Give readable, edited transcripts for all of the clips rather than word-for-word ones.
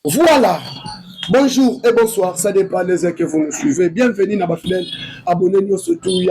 Voilà. Bonjour et bonsoir, ça dépend des heures que vous nous suivez. Bienvenue dans ma fidèle. Abonnez-vous surtout.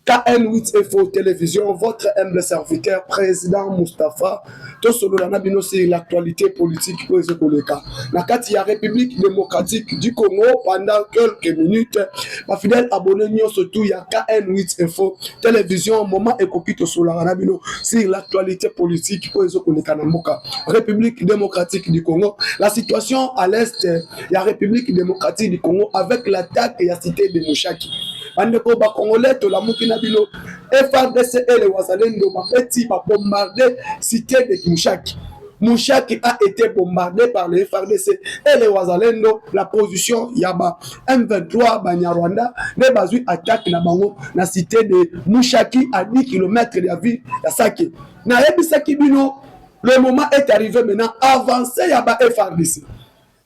KN8 Info Télévision, votre humble serviteur, président Moustapha. Tout solo la nabino c'est l'actualité politique pour les Écoleka. La Katia République démocratique du Congo pendant quelques minutes. Ma fidèle abonnez-nous surtout. Il y a KN8 Info Télévision, moment et copie tout solo la nabino c'est l'actualité politique pour les Écoleka Namoka. République démocratique du Congo. La situation à l'est, il y a République démocratique du Congo avec l'attaque et la cité de Mouchaki. Bandeko ba Congolais to la mukina bilo FARDC et les Wazalendo ba petit ba bombardé cité de Mouchaki. Mouchaki a été bombardé par les FARDC et les Wazalendo. La position yaba M23 Banyarwanda les bazui attaque na bango na cité de Mouchaki à 10 km de la ville ya Sake. Na yebisaki bino le moment est arrivé maintenant avancer yaba FARDC.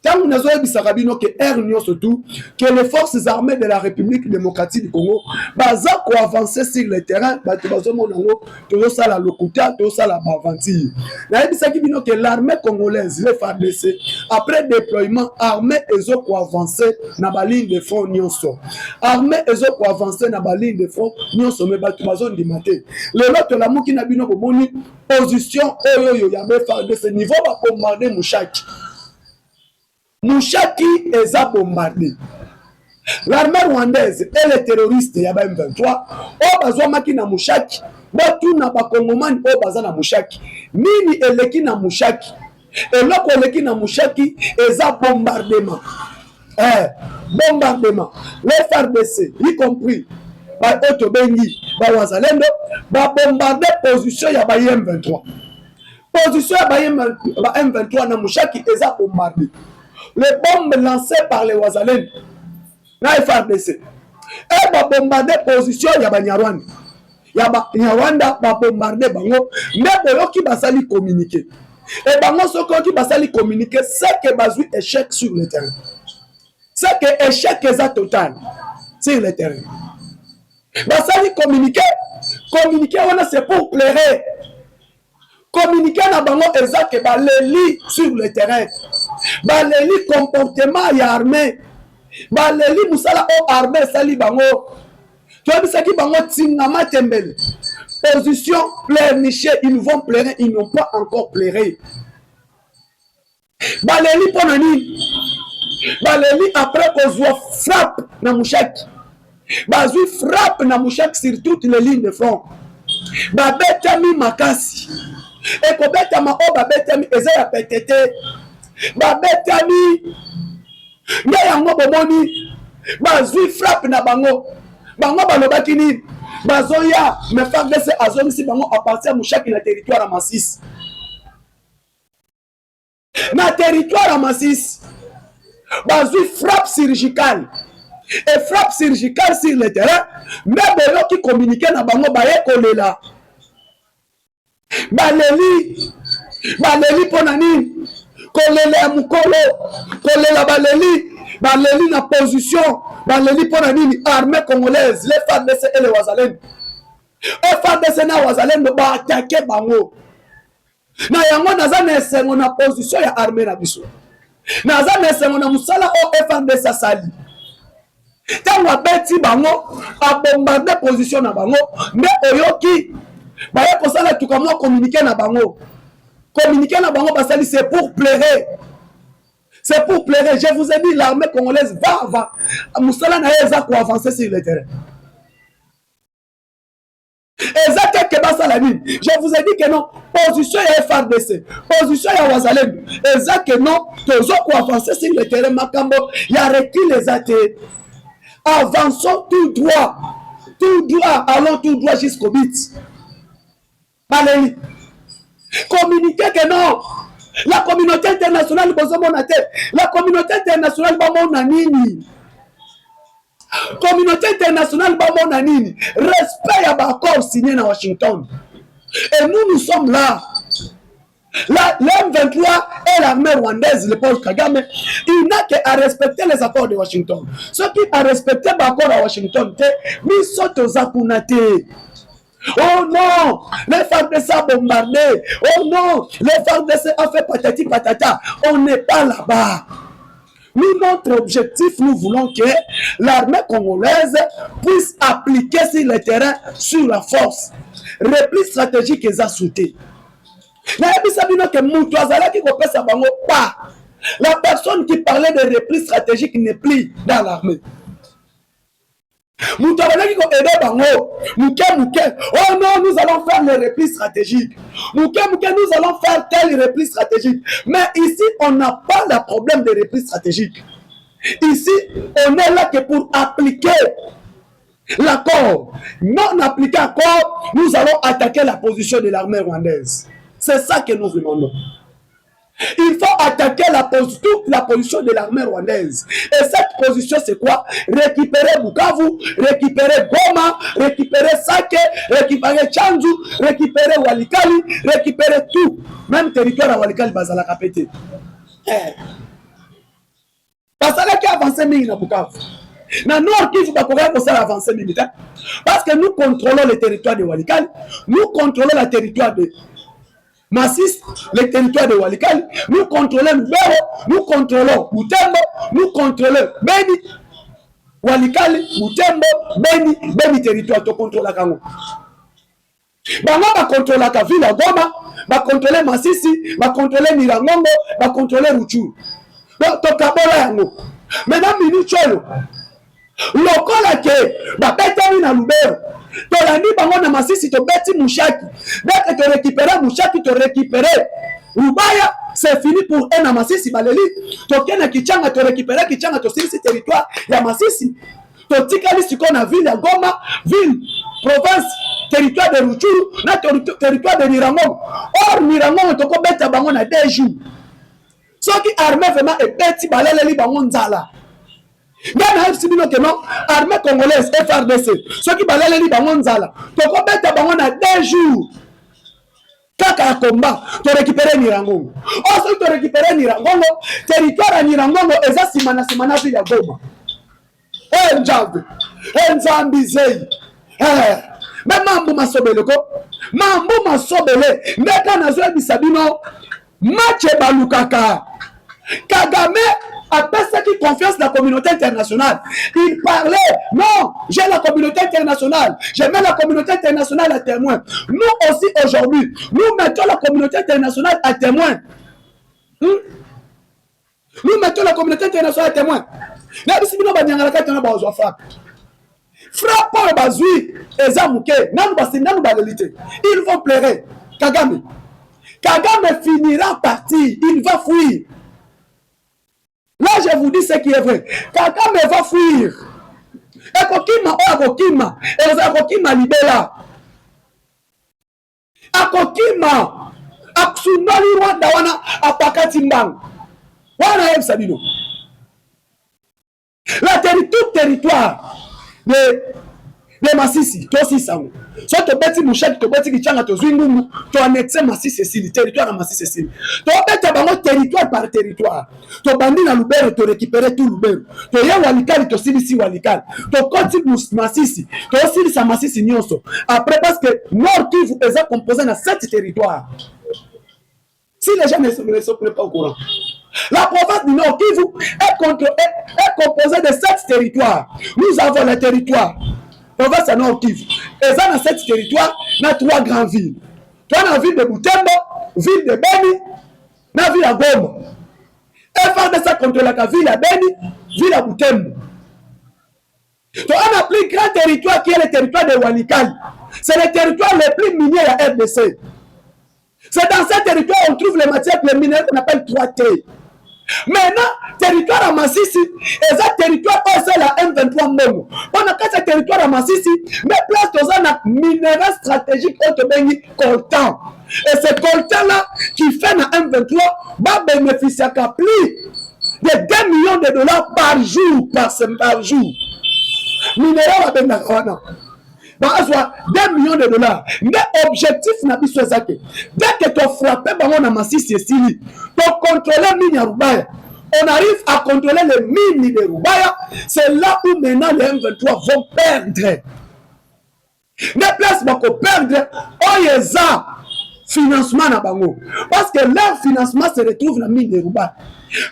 Tant que nous avons que surtout que les forces armées de la République démocratique du Congo baza ko avancer sur le terrain bato bazomonango to sala lokuta to sala bavanti na ebisaki bino que l'armée congolaise le FARDC après déploiement armée ezo ko avancer na ba ligne de front nyonso armée ezo ko avancer na ba ligne de front nyonso me bato bazondimate le lot la muki na bino bomoni position oyo ya FARDC niveau ba bombarder Mouchaki. Mouchaki est bombardé. L'armée rwandaise et les terroristes y a M23. O bazwa maki na Mouchaki. Batu na bakongomani o baza na Mouchaki. Nini eleki na Mouchaki. Eloko eleki na Mouchaki eza bombardement. Bombardement. Les FARDC, y compris ba Otobengi, ba Wazalendo, ba bombarder position ya ba M23. Position ya ba M23 na Mouchaki eza bombardé. Les bombes lancées par les Wazalendo na FARDC et va bombarder position ya Banyarwanda ya Banyarwanda va bombarder bango mais boyoki basali communiquer et bango sokoki basali communiquer c'est que bazui échec sur le terrain c'est que échec est total sur le terrain basali communiquer on c'est pour plaire communiquer na bango exact que baleli sur le terrain baleli comportement ya armée baleli musala o armée sali bango tu as bisaki bango tingama tembele position pleurnicher ils vont pleurer ils n'ont pas encore pleuré baleli ponani baleli après qu'on soit frappe na Mouchaki bazui frappe na Mouchaki sur toutes les lignes de front babetami makasi et kobetama o babetami eza ya petete babetami nde yango bomoni bazwi frappe na bango balobaki nini bazoya me FARDC azongisi bango à partir ya Mouchaki na territoire ya Masisi na territoire ya Masisi bazwi frappe chirurgicale et frappe chirurgicale sur le terrain mais boyoki communiquer na bango baye kolela baleli pona nini kolela ya mukolo kolela baleli na position baleli pona nini armée congolaise les FARDC et les Wazalendo FARDC na Wazalendo ba attaquer bango na yango naza na esengo na position ya armée na biso naza na esengo na musala o FARDC asali tango abeti bango abombarde position na bango mais oyoki baye kosala tout comme communiquer na bango basali c'est pour plaire je vous ai dit l'armée congolaise va musala na eza ko avancer sur le terrain exact que basala nini je vous ai dit que non position ya FARDC position ya Wazalendo exact que non tozo ko avancer sur le terrain makambo ya recul les athées avançons tout droit allons tout droit jusqu'au but baleli communiquer que non la communauté internationale la communauté internationale bamona nini respect à l'accord signé à Washington et nous sommes là l'M23 et l'armée rwandaise le Paul Kagame il n'a qu'à respecter les accords de Washington ceux qui a respecté l'accord à Washington mais sont aux apunate Oh non, les FARDC a bombardé. Oh non, les FARDC a fait patati patata. On n'est pas là-bas. Nous, notre objectif, nous voulons que l'armée congolaise puisse appliquer sur le terrain, sur la force. Repli stratégique qu'ils ont sauté. La personne qui parlait de repli stratégique n'est plus dans l'armée. Oh non, nous allons faire le repli stratégique. Nous allons faire tel repli stratégique. Mais ici, on n'a pas le problème de repli stratégique. Ici, on est là que pour appliquer l'accord. Non appliqué accord, nous allons attaquer la position de l'armée rwandaise. C'est ça que nous demandons. Il faut attaquer toute la position de l'armée rwandaise. Et cette position, c'est quoi? Récupérer Bukavu, récupérer Goma, récupérer Sake, récupérer Tchanzu, récupérer Walikali, récupérer tout. Même territoire à Walikali, Bazala Kapete. Bazala qui a avancé na Bukavu. Dans Nord Kivu, il faut avancer militaire. Parce que nous contrôlons le territoire de Walikali, nous contrôlons le territoire de Massis, le territoire de Walikali, nous contrôlons Lubero, nous contrôlons Butembo, nous contrôlons Beni, Walikali, Butembo, Beni territoire, tu contrôles la Kango. Bango va contrôler la ville à Goma, va contrôler Massissi, va contrôler Nirangongo, va contrôler Ruchuru. Donc, tu as yango. Maintenant, Minucholo, lokola ke, va péter na Lubero. Tolandi bango na Masisi to beti Mushaki. Dès que tu récupères Mushaki, tu récupères Rubaya, c'est fini pour un na Masisi Baleli. Tokena Kichanga, tu récupères Kichanga, tu sili ce territoire ya Masisi. To tikali siko na ville ya Goma, ville, province, territoire de Ruchuru, na territoire de Nirangongo. Or Nirangongo toko beta bango na 2 jours. Ce qui armée vraiment est beti baleli bango nzala. Armée congolaise FRDC, ceux qui balent les bango nzala, toko beta bango na 2 jours. Kaka combat, tu récupérer Nirangongo. Oh, si tu récupérer Nirangongo, territoire à Nirangongo, eza simana ville ya Goma. Njabe, Nzambizei. Mais mambo masobele ko, mambo masobele, ndeka nazo bisabino, match balukaka. Kagame a persécuté confiance dans la communauté internationale. Il parlait, non, j'ai la communauté internationale. Je mets la communauté internationale à témoin. Nous aussi aujourd'hui, nous mettons la communauté internationale à témoin. Nous mettons la communauté internationale à témoin. Frappons bazui et zamouké. Ils vont pleurer. Kagame. Kagame finira partir. Il va fuir. Là, je vous dis ce qui est vrai. Kagame va fuir. Ekokima o akokima. Ekokima libela. Akokima. Aksundali Rwanda wana apakati mbang. Wana yem sabino. Tout territoire de Masisi, toi aussi ça. Soit tu bâtis Mouchaki, tu bâtis Kichanga, tu Zwingungu, tu annexes Masisi Cécile, territoire à Masisi Cécile. Tu bâtis territoire par territoire. Tu bandis dans Lubero, tu récupères tout Lubero. Tu y a Walikali, tu aussi Walikali. Tu continues Masisi, tu aussi sa Masisi Nyonso. Après, parce que Nord Kivu est composé dans 7 territoires. Si les gens ne sont pas au courant. La province du Nord Kivu est composée de 7 territoires. Nous avons le territoire. Province du Nord Kivu. Et dans 7 territoires, il y a 3 grandes villes. Tu as la ville de Butembo, ville de Beni, la ville de Goma. Et faire de ça contre la ville de Beni, ville de Butembo. Tu as le plus grand territoire qui est le territoire de Walikali. C'est le territoire le plus minier à RDC. C'est dans ce territoire qu'on trouve les matières minérales qu'on appelle 3T. Maintenant, territoire à Massissi, et ce territoire c'est la M23 Mbongo. Pendant que ce territoire à Massissi, mais place dans un minéral stratégique autre béni coltan. Et ce coltan-là, qui fait la M23, va bénéficier à plus de 2 millions de dollars par jour, par jour. Minéral à Benakwana. Donc, 2 millions de dollars. Mais l'objectif n'a pas été ça. Dès que tu as frappé dans Masisi et Sili, tu contrôles les mines à Rubaya. On arrive à contrôler les mines de Rubaya. C'est là où maintenant les M23 vont perdre. Des places bako perdre oyeza financement na bango parce que leur financement se retrouve na mine de Roubaye.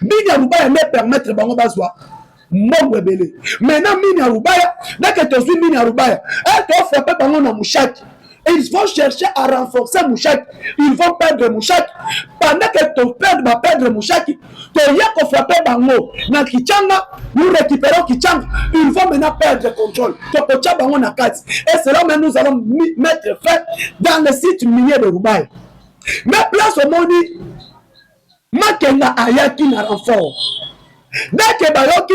Mine ya Roubaye ne permettre bango bazwa mbongo ebele. Maintenant mine ya Roubaye, dès que tu suis mine ya Roubaye, et tu frappes bango na Mouchaki. Ils vont chercher à renforcer Mouchaki. Ils vont perdre Mouchaki. Pendant que tu perds, perdre Mouchaki, tu as frappé Bango. Dans Kichanga, nous récupérons Kichanga. Ils vont maintenant perdre le contrôle. Tu as Bango na Kati. Et c'est là que nous allons mettre fin dans le site minier de Roubaye. Mais place au monde, Makenga Ayaki na renfort. Dès que Bayoki,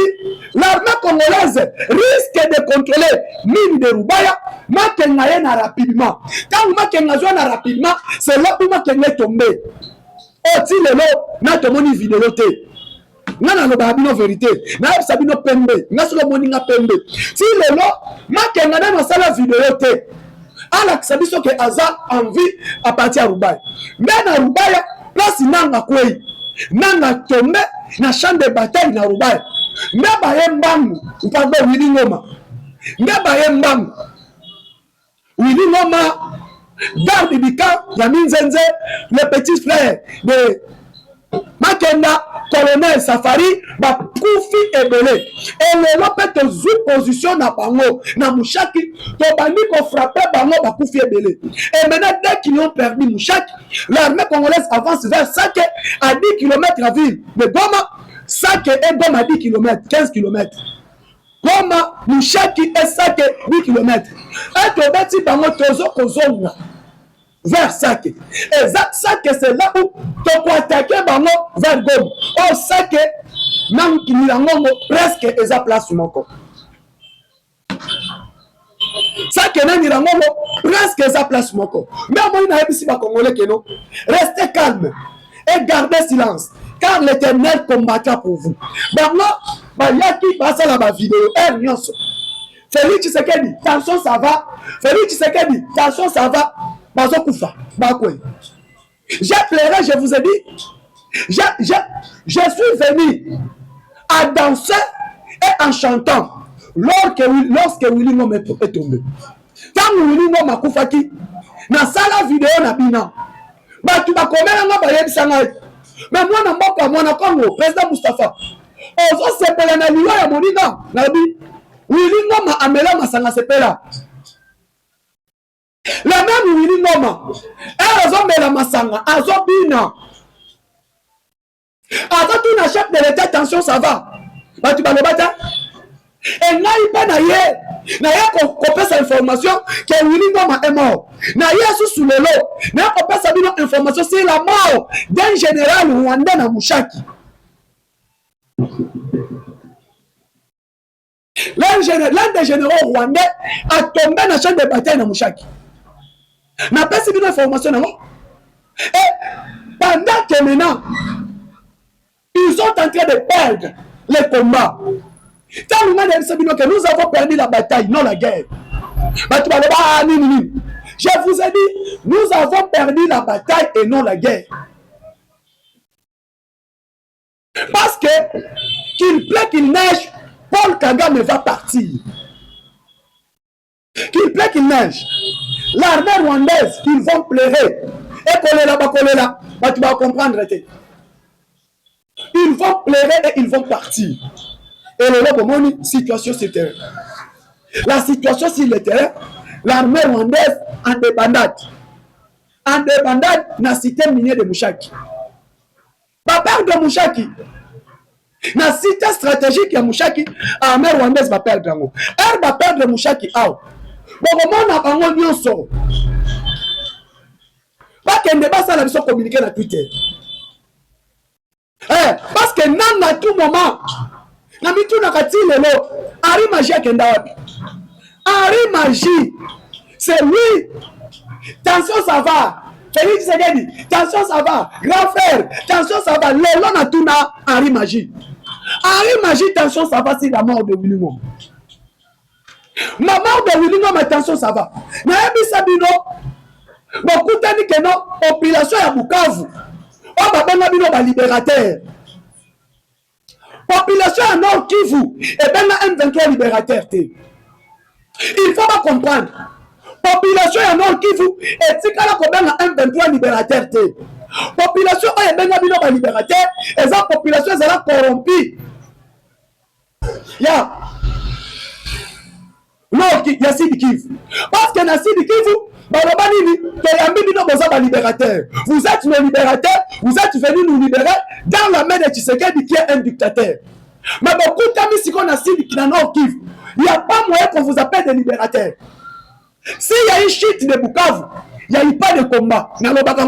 l'armée congolaise risque de contrôler mine de Roubaye, Makenga yena rapidement. Quand Makenga joue rapidement, c'est là où Makenga est tombé. Oti lelo, na tomoni vidéo te. Nana no babino vérité. Na sabino pembe. Na solo moninga pembe. Si lelo, Makenga na sala vidéo te. Ala sabiso ke aza envie à partir à Roubaye. Mais na Roubaye, place nanga kwei. Nanga tombe na champ de bataille na Roubaye. Ndaba yembangu, pardon, Willy Ngoma. Ndaba yembangu. Willy Ngoma, garde du camp, Yamin Zenze, le petit frère de Makenda, colonel Safari, ba Koufi Ebele. Et le lopé te zou position na bango, na Mouchaki, to bandi ko frappé bango ba Koufi Ebele. Et maintenant, dès qu'ils ont perdu Mouchaki, l'armée congolaise avance vers Sake à 10 km à ville de Goma. Sake et Goma à 10 km, 15 km. Goma, Mouchaki et Sake 10 km. Et to bati bango tozo kozonga vers Sake. Et Sake, c'est là où tu peux attaquer bango vers Goma. Oh, Sake, même qui n'y a presque eza place mon corps. Sake n'y a presque eza place mon corps. Mais moi, il y a ici, Congolais, que non. Restez calme et gardez silence. Car l'Éternel combattra pour vous. Maintenant, Yaki passe à la vidéo. Félix Tshisekedi, attention, ça va. Félix Tshisekedi, attention, ça va. Bazokoufa, Bakwe. J'ai pleuré, je vous ai dit. Je suis venu à danser et en chantant lorsque Willy Ngoma est tombé. Quand Willy Ngoma a koufaki, na sala vidéo na bina. Ba tu ba komela nga ba yebisanga. Mais moi na mboka mwana Congo, président Moustapha. Ozo sepela na liwa ya moninga na bi. Willy Ngoma amela masanga sepela. La même Willy Ngoma, elle a zombé la masanga, a zombina. Attends, tu n'as chef de l'État, attention, ça va. Bah, tu vas le battre. Et là, il pas naïe. Naïe, qu'on passe l'information que Willy Ngoma est mort. Naïe, sous le lot. Naïe, qu'on passe l'information, c'est la mort d'un général rwandais na Mouchaki. L'un des généraux rwandais a tombé dans le champ de bataille na Mouchaki. N'a pas suivi l'information, non? Et pendant que maintenant, ils sont en train de perdre les combats. Tant que nous avons perdu la bataille, non la guerre. Je vous ai dit, nous avons perdu la bataille et non la guerre. Parce que, qu'il plaît qu'il neige, Paul Kagame va partir. Qu'il plaît qu'il neige. L'armée rwandaise, ils vont pleurer. Et coller là, tu vas comprendre. Ils vont pleurer et ils vont partir. Et le situation sur le terrain. La situation sur le terrain, l'armée rwandaise en débandade. En débandade, dans la cité minière de Mouchaki. La perte de Mouchaki. Dans la cité stratégique de Mouchaki, l'armée rwandaise va perdre. Elle va perdre Mouchaki. Bon, comment on a un sort? Pas qu'un débat, ça la mission communiquée dans Twitter. Parce que nan à tout moment, na mitu na kati lelo, Henri Magie a kendawabi. Henri Magie, c'est lui. Tension, ça va. Félix Tshisekedi, tension, ça va. Grand frère, tension, ça va. Lelo na tout na Henri Magie. Henri Magie, tension, ça va, c'est la mort de Willy Ngoma. Ma mort de Willy Ngoma, attention, ça va. Nayebi Sabino, beaucoup de que non, population ya Bukavu. Oh, babanga bino ba libérateur. Population ya Nord Kivu, et ben un 23 libérateur. Il faut pas comprendre. population ya Nord Kivu etikala kobenga M23 libérateur te. Population oyo ebenga bino ba libérateur eza population ezala corrompue. Ya Nord ya Sud Kivu. Parce que na Sud Kivu, baloba nini toyambi bino boza ba libérateur. Vous êtes nos libérateurs, vous êtes venus nous libérer dans la main de Tshisekedi qui est un dictateur. Mais beaucoup de si on a Sud dans Nord Kivu, il n'y a pas moyen qu'on vous appelle des libérateurs. S'il y a une chute de Bukavu, il n'y a eu pas de combat. M23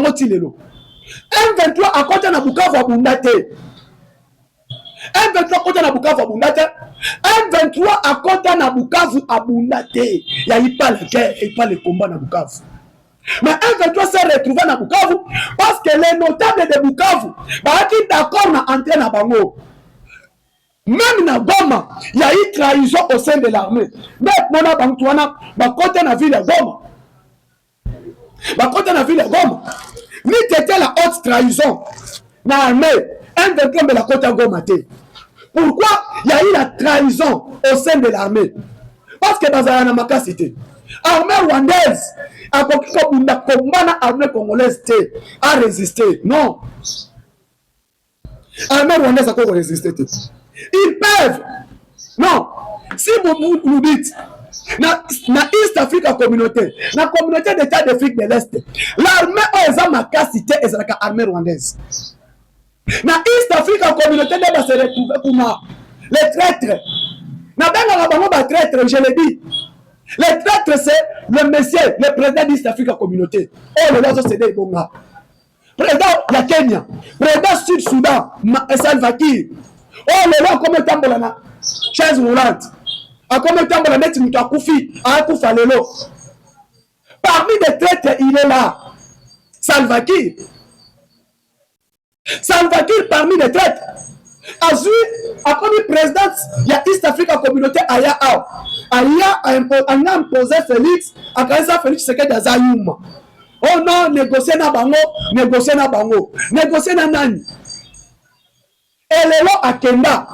à côté de Bukavu à Bundate. M23 à côté de Bukavu à Bundate. M23 à côté de Bukavu à Bundate. Il n'y a eu pas la guerre et pas le combat dans Bukavu. Mais M23 s'est retrouvé dans Bukavu parce que les notables de Bukavu, ils d'accord à entrer dans Bango. Même na Goma, il y a eu trahison au sein de l'armée. Mais mon abantouana, ma côté na ville de Goma. Ma côté na ville de Goma. Ni t'étais la haute trahison. Na armée, un de la côté de Goma. Pourquoi il y a eu la trahison au sein de l'armée? Parce que dans la Makasité, l'armée rwandaise a l'armée congolaise a résisté. Non. L'armée rwandaise a résisté. Ils peuvent. Non. Si vous nous dites, na East Africa communauté, la communauté d'État d'Afrique de l'Est, l'armée a ma capacité et c'est la armée rwandaise. Na East Africa communauté de se retrouver pour moi. Les traîtres. Na benga traître, je l'ai dit. Les traîtres, c'est le monsieur, le président d'East Africa communauté. Oh, le lazo c'est des bonga. Président la Kenya, président Sud-Soudan, Salva Kiir. Oh, le loi, comment tambola chaise roulante. A comment tambola net mutu akufi, a akufa lelo. Parmi les traîtres, il est là. Salva Kiir. Salva Kiir parmi les traîtres. Azui, a commis président, il y a East Africa communauté Aya Ao. Aya a imposé Félix, a Kaisa Félix Tshisekedi Azayuma. Oh non, négocier na bango, négocier na bango, négocier na nani. Et le lot à Kenda.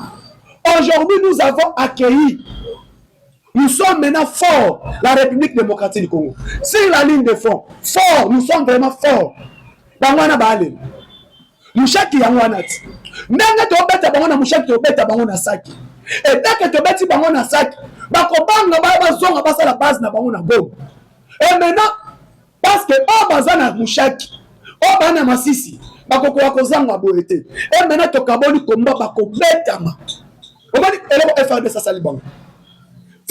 Aujourd'hui, nous avons accueilli. Nous sommes maintenant forts, la République démocratique du Congo. Sur la ligne de front, forts, nous sommes vraiment forts. Bangwana Baale. Mouchaki Yangwanati. Nanga to beta bangona mouchaki to beta bangona saki. Et dès que to beti bangona saki, bakobanga ba zonga basa la base na bangona go. Et maintenant, parce que oh bazana mouchaki, oh bana masisi. Bakokola kozanga boete. Et maintenant tokaboni komba bakobetama. Obani eloko FRDC sali bango.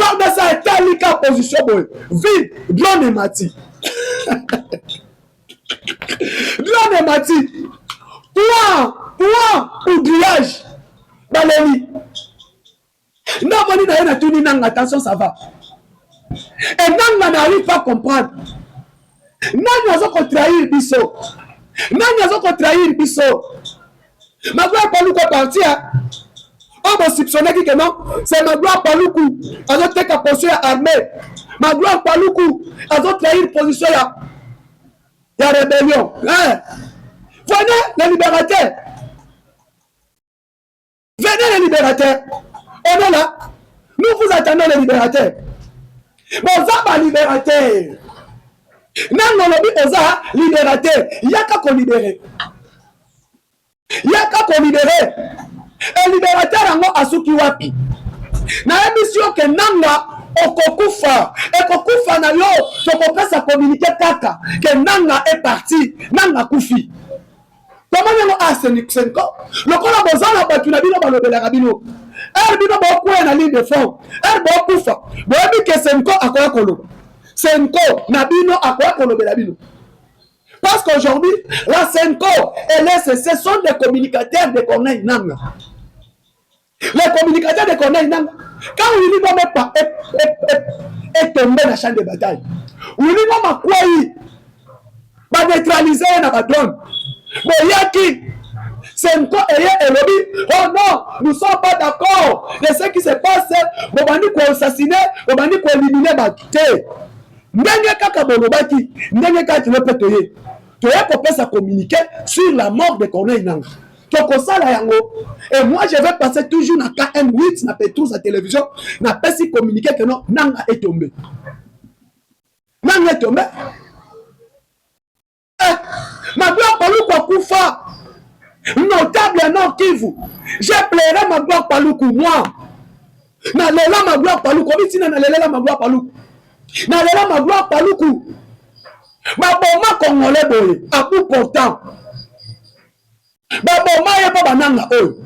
FRDC est talika position boy. Vide drone mati. Drone mati. Toi oubliage. Baleli. Non boni na yena tuni nanga attention ça va. Et nanga n'arrive pas à comprendre. Nanga zo ko trahir biso. Nani azo ko trahir biso. Magloire Paluku partir. On va soupçonner que non, c'est Magloire Paluku azo teka position ya armée. Magloire Paluku azo trahir position ya rébellion. Hein? Venez les libérateurs. Venez les libérateurs. On est là. Nous vous attendons les libérateurs. Bon, ça va libérateur. Non, lobi oza libérateur. Yaka ko libéré. Yaka ko libéré. Et libérateur ango asuki wapi. Na émission que nanga okokufa. Et kokufa na yo tokopesa communiquer kaka que nanga est parti. Nanga kufi. Comment yango aseniko? Lokola bozana batu na bino balobela kabino. Bino bokwe na ligne de front. Bokufa. Bobi que senko akoya kolo. Senko, Nabino, à quoi qu'on le Nabino? Parce qu'aujourd'hui, la Senko et l'SSC sont des communicateurs de Corneille Nanga. Les communicateurs de Corneille Nanga, quand Willy Boma est tombé dans le champ de bataille, Willy Boma quoi va neutraliser un drone. Mais Yaki, Senko et Elobi, oh non, nous ne sommes pas d'accord de ce qui se passe. On va dire qu'on assassiner, on va dire qu'on éliminer Baté. Ndenge kaka bolobaki, ndenge kaka tu toye. Toye kopesa communiquer sur la mort de Corneille Nanga. Tokosala yango. Et moi je vais passer toujours na KM8 na Petrus à télévision, na pesi communiquer que non Nanga est tombé. Nanga tombé. Ma gloire Paluku akufa. Notable à Nord Kivu. J'ai pleuré ma gloire Paluku, moi. Na lela ma gloire Paluku. Obitina na lela ma gloire Paluku. Na lela ma gloire Paluku. Ma boma congolais boye. À bout portant. Ma boma y'a pas bananga eux.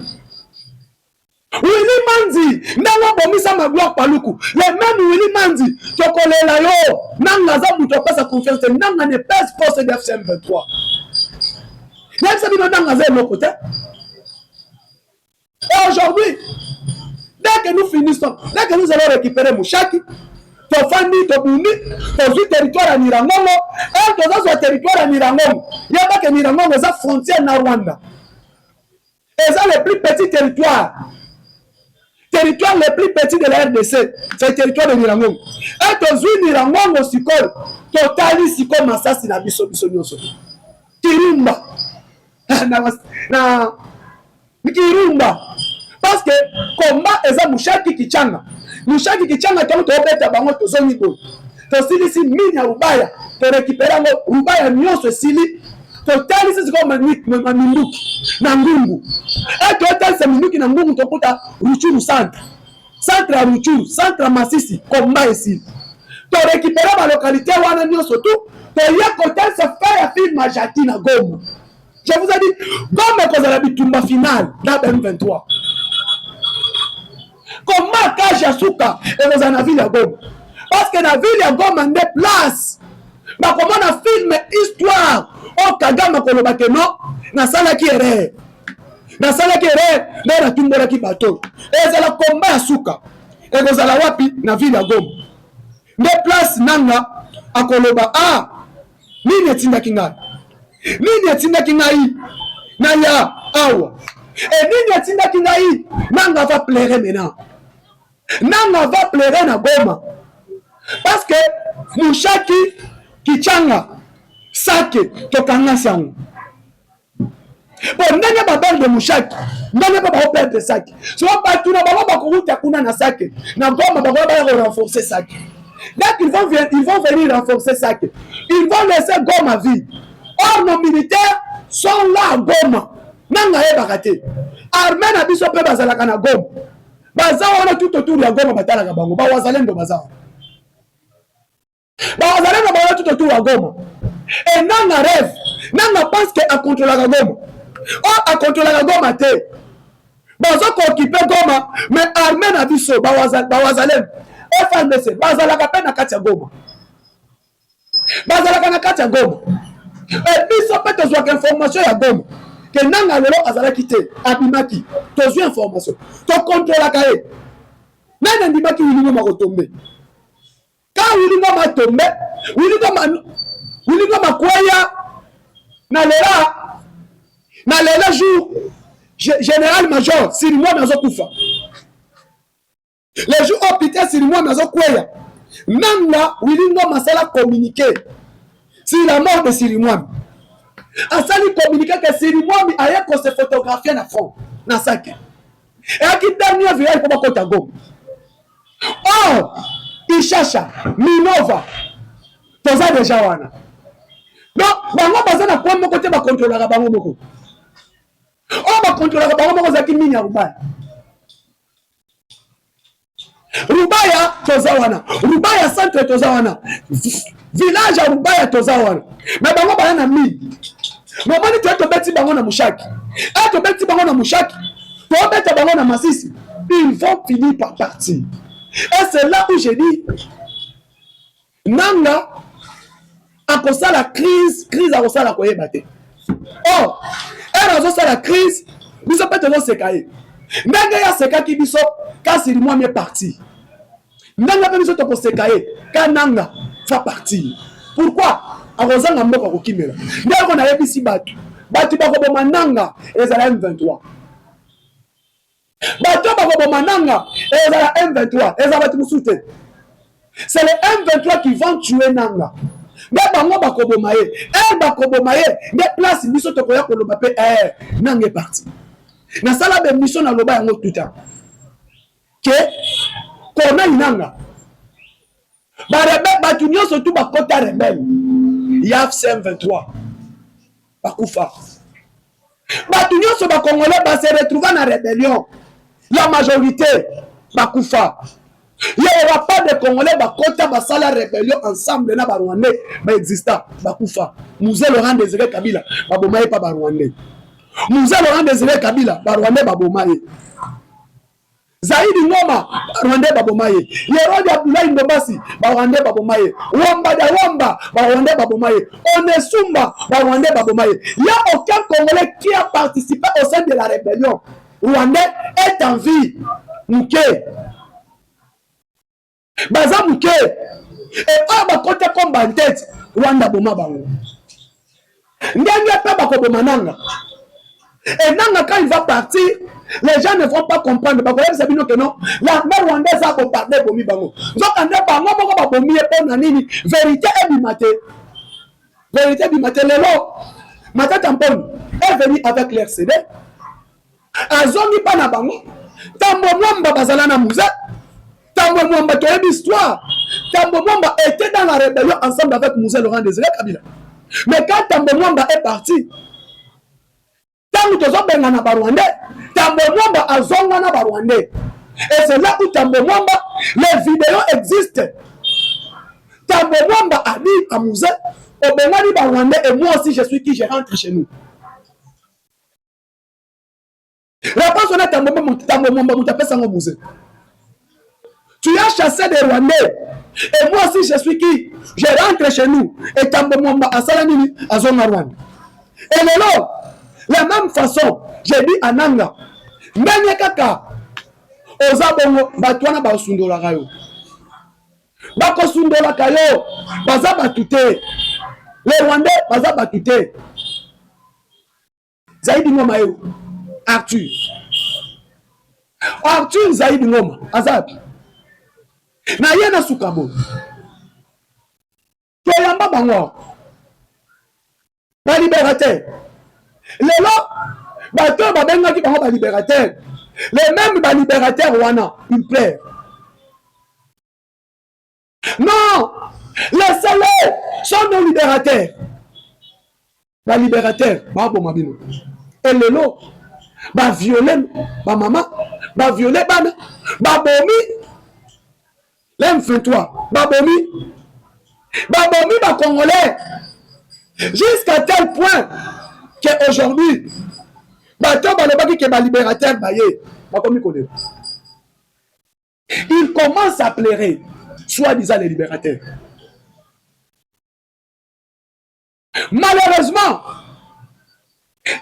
Willy Manzi. Nanga bomisa ma gloire Paluku. Les mêmes Willy Manzi. Tokolela yo. Nanga za muto pas sa confiance. Nanga ne pèse force de FCM 23. Et aujourd'hui, dès que nous finissons, dès que nous allons récupérer Mouchaki, Tofani, Tobouni, Tozu territoire à Nirangongo, et Tozu territoire à Nirangongo. Il n'y a pas que Nirangongo, c'est la frontière na Rwanda. Et c'est le plus petit territoire. Territoire le plus petit de la RDC, c'est le territoire de Nirangongo. Et Tozu Nirangongo, Sikol, Totali Sikol Masasi na biso biso nyoso. Kirumba. na Kirumba. Parce que combat eza Mushaki Kichanga. Mushaki Kichanga tant to beta bango to zoni ko. To sili si minya Rubaya, to récupérer ngo Rubaya nyonso sili. To tali si ko Minduki na Ngungu. Et to tali se Minduki na Ngungu to kota Ruchuru centre. Centre à Ruchuru, centre à Masisi, combat ici. To récupérer ma localité wana nyonso tout. To ya côté se faire film Majati na Goma. Je vous ai dit, Goma kozala bitumba final dans M23. Comment Kaja Souka et dans la ville à Goma? Parce que la ville à Goma n'est place. Mais comment on a filmé histoire au Kagama Kolobake non? Na sala qui est na sala qui est dans la tumbola qui bateau. Et c'est le combat à Souka. Et dans la wapi na ville à Goma. Des places nanga à Koloba. Ah, nini etinda kingai? Nini etinda kingai? Naya awa. Et nini etinda kingai? Nanga va pleurer maintenant. Nanga va pleurer na Goma. Parce que Mushaki Kichanga Sake tokanga sango. Bon, nanga ba bande de Mushaki. Nanga ba ba perdre Sake. So ba tuna ba ba kuruta kuna na Sake. Na Goma ba ba renforcer Sake. Donc ils vont venir renforcer Sake. Ils vont laisser Goma vide. Or nos militaires sont là à Goma. Nanga e bakate. Armée na biso pe bazalaka na Goma. Baza wana tout autour ya Goma batalaka bango. Ba wazalendo baza. Ba wazalendo ba tout autour ya Goma. Et nanga rêve. Nanga pense que a contrôler la Goma. Or a contrôler la Goma te. Baza ko occuper Goma, mais armée na biso ba wazalendo. FNDC bazalaka pe na kati ya Goma. Bazalaka na kati ya Goma. Et biso pe tozwaka information ya Goma. Que nanga lelo azalaki te abimaki. Tozwi information. To contrôlaka ye. Nanga ndimaki wilingo makotombe. Quand wilingo matombe, wilingo makwaya na lela jour général major Sirimwa nazokufa. Les jours au pité Sirimwa nazokwaya. Nanga wilingo masala communiquer sur la mort de Sirimwa. Asali communiquer que Sirimwa aya ko se photographier na fond na sac. Et à qui dernier virage pour kota Goma. Oh, Ishasha, Minova. Toza déjà wana. Donc, bango baza na point moko te ba contrôler bango moko. Oh, ba contrôler bango moko zaki minya Rubaya. Rubaya toza wana. Rubaya centre toza wana. Village à Rubaya toza wana. Mais bango ba na mi. Momani to beti bango na Mushaki. Et to beti bango na Mushaki. To beti bango na Masisi. Ils vont finir par partir. Et c'est là où j'ai dit Nanga a causé la crise a causé la koyebate. Oh, elle a causé la crise, nous sommes peut-être sécaillés. Nanga ya seka ki biso quand c'est moi mieux parti. Nanga pe biso to ko sécaillé quand Nanga va partir. Pourquoi? A causé na moko ko kimela. Ndeko na yebisi batu. Batu ba ko boma Nanga ezala M23. Batu ba ko boma Nanga ezala M23 ezala batu musute. C'est les M23 qui vont tuer Nanga. Mais bango bakobomaye, bakobomaye, des places biso to koya koloba pe Nanga est parti. Na sala be mission na loba yango tout temps. Que kona Nanga. Ba bato nyonso tu bakota rebelle ya CM23 bakufa. Bato nyonso bakongolais base retrouva na rébellion, la majorité bakufa. Il n'y aura pas de Congolais bakota basala rébellion ensemble na Barwandais ba exista bakufa. Mzee Laurent Désiré Kabila babomaye pa Barwandais. Mzee Laurent Désiré Kabila Barwandais babomaye. Zaidi Ngoma Barwandais babomaye. Yerodi Abdoulaye Ndobasi Barwandais babomaye. Wamba da Wamba Barwandais babomaye. Onesumba Barwandais babomaye. Il n'y a aucun Congolais qui a participé au sein de la rébellion. Rwandais est en vie. Mouké. Baza Mouké. Et pas bakote comme en tête. Rwanda boma bango. Ndenge pe bakoboma nanga. Et nanga quand il va partir, les gens ne vont pas comprendre. Bakoye sabino que non. L'armée rwandaise a bombardé bomi bango. Donc ande bango moko ba bomi e pona nini. Vérité est bimate. Vérité bimate lelo. Mata tampon est venu avec l'RCD. Azongi pa na bango. Tambo mwamba bazala na muze. Tambo mwamba toyebi histoire. Tambo mwamba était dans la rébellion ensemble avec Mzee Laurent Désiré Kabila. Mais quand Tambo mwamba est parti, Tambo tozo benga na Barwandais, Tambo mwamba azonga na Barwandais. Et c'est là où Tambo mwamba, les vidéos existent. Tambo mwamba a dit à Mzee, au Bengani Barwandais, et moi aussi je suis qui, je rentre chez nous. La personne est Tambo mwamba, moutapé sango Mzee. Tu as chassé des Rwandais. Et moi aussi, je suis qui? Je rentre chez nous. Et Tambo Mwamba à Salamini, à Zona Rwanda. Et lelo, la même façon, j'ai dit à Nanga, Menye Kaka, Ozabongo, Batouana Basundola Kayo. Bako Sundola Kayo, Baza Batute. Les Rwandais, Baza Batute. Zaidi Ngoma Yo, Arthur. Arthur Zaidi Ngoma, Azabi. Na yena sukabo toyamba bango ba libérateur lelo bato babenga ki bango ba libérateur les mêmes ba libérateur wana ils pleurent. Non, laissez-les, sont nos libérateurs. Ba libérateur ba bo mabino et lelo ba violer ba maman, ba violer bana, ba bomi l'M23, Babomi, ba Congolais, jusqu'à tel point qu'aujourd'hui, libérateur, il commence à pleurer, soi-disant les libérateurs. Malheureusement,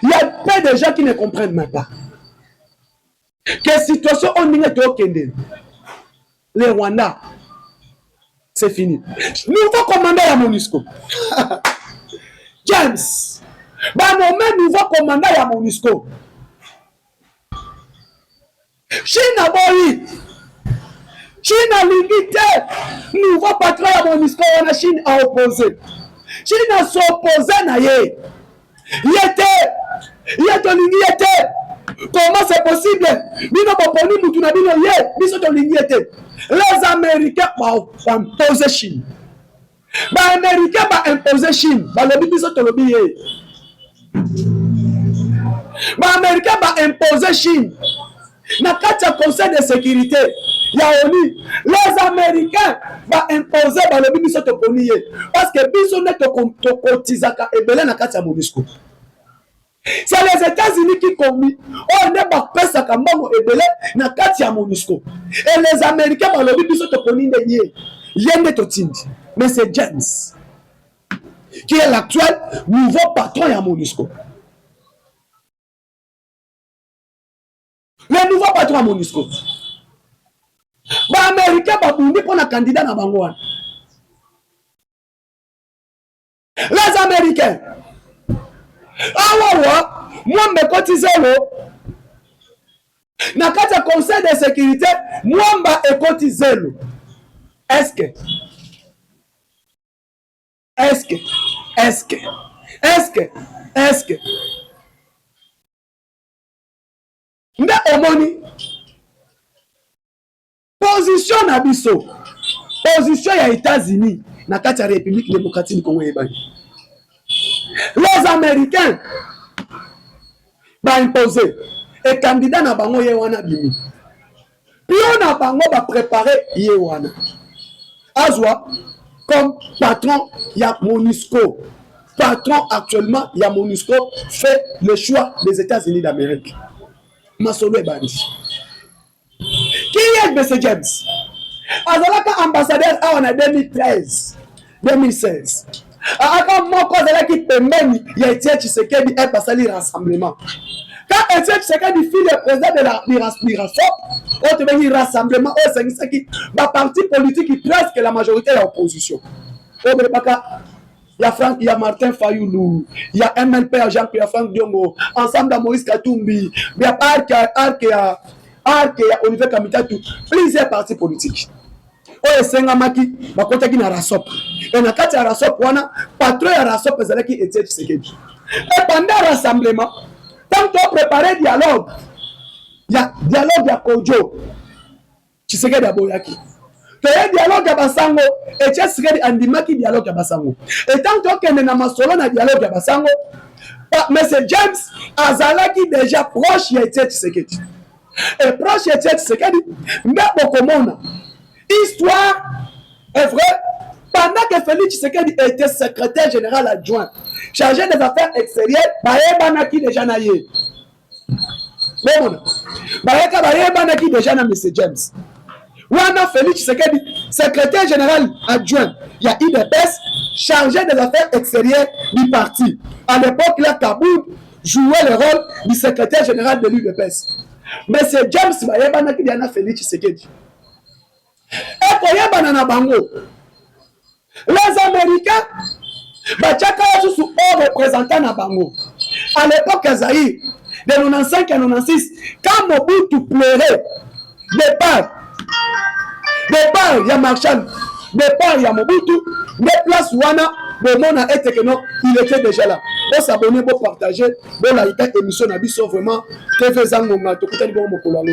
il y a peu de gens qui ne comprennent même pas que situation on n'y est au Kende. Les Rwandais, c'est fini. Nouveau commandant à MONUSCO. James. Bah, nommé nouveau commandant à MONUSCO. Chine Boy. Chine a limité. Nouveau patron à MONUSCO. On a Chine à opposer. Chine a s'opposé à yé. Il était. Comment c'est possible? Les Américains vont imposer Chine. Les Américains vont imposer Chine. Les Américains vont imposer Chine. Dans le Conseil de sécurité, les Américains vont imposer parce que biso ne kotizaka ebele na kati ya MONUSCO. C'est les États-Unis qui commis. On n'est pas pesa kambango ebele na kati ya MONUSCO. Et les Américains vont le biso to koninde yé. Yende to tindi. Mais c'est James qui est l'actuel nouveau patron ya MONUSCO. Le nouveau patron à MONUSCO. Ba Américains ba bundi pour un candidat na bango. Les Américains. Awawa, moi me cotiselo. Na kati ya conseil de sécurité, moi mba ekotizelo. Est-ce que nde omoni position na biso, position ya États-Unis na kati ya République démocratique du Congo ebani. Les Américains ba imposer et candidat na bango ye wana bimi. Puis na bango ba préparer ye wana. Azwa comme patron ya MONUSCO. Patron actuellement ya MONUSCO fait le choix des États-Unis d'Amérique. Masolo ebani. Qui est M. James? Azalaka ambassadeur en 2013, 2016. Aka moko azalaki pembeni ya Etienne Tshisekedi et pasali rassemblement. Quand Etienne Tshisekedi fit le président de la RASOP, on te dit rassemblement, on s'est dit ba parti politique presque la majorité de l'opposition. Il y a Franck, il y a Martin Fayoulou, il y a MLP, Jean-Pierre Franck Diongo, ensemble à Maurice Katumbi, il y a Arc, il y a Olivier Kamitatou, plusieurs partis politiques. Oyo esengamaki bakotaki na RASOP. Et na kati ya RASOP wana patron ya RASOP ezalaki Etienne Tshisekedi. Et pendant le rassemblement, tant qu'on préparait dialogue, il y a dialogue ya Kodjo, Tshisekedi aboyaki. Le dialogue ya Basango, Etienne Tshisekedi andimaki dialogue ya Basango. Et tant qu'on na masolo na dialogue ya Basango, M. James azalaki déjà proche ya Etienne Tshisekedi. Et proche ya Etienne Tshisekedi, mais bokomona histoire est vraie. Pendant que Félix Tshisekedi était secrétaire général adjoint, chargé des affaires extérieures, Bayebanaki déjà naïe. Bon, Bayebanaki déjà na M. James. Wana Félix Tshisekedi, secrétaire général adjoint, il y a IDPS, chargé des affaires extérieures du parti. À l'époque, là, Kaboul jouait le rôle du secrétaire général de l'UDPS. M. James Bayebanaki déjà na Félix Tshisekedi. Et pour y bango, les Américains, bachaka sous haut représentant na bango. À l'époque Zaïre, de 95 à 96, quand Mobutu pleurait, départ, il y a Marshall, départ, il y a Mobutu, des places Wana, le monde a été que non, il était déjà là. Pour s'abonner, pour partager, pour la émission, vraiment, TV Zangonga, tout le monde a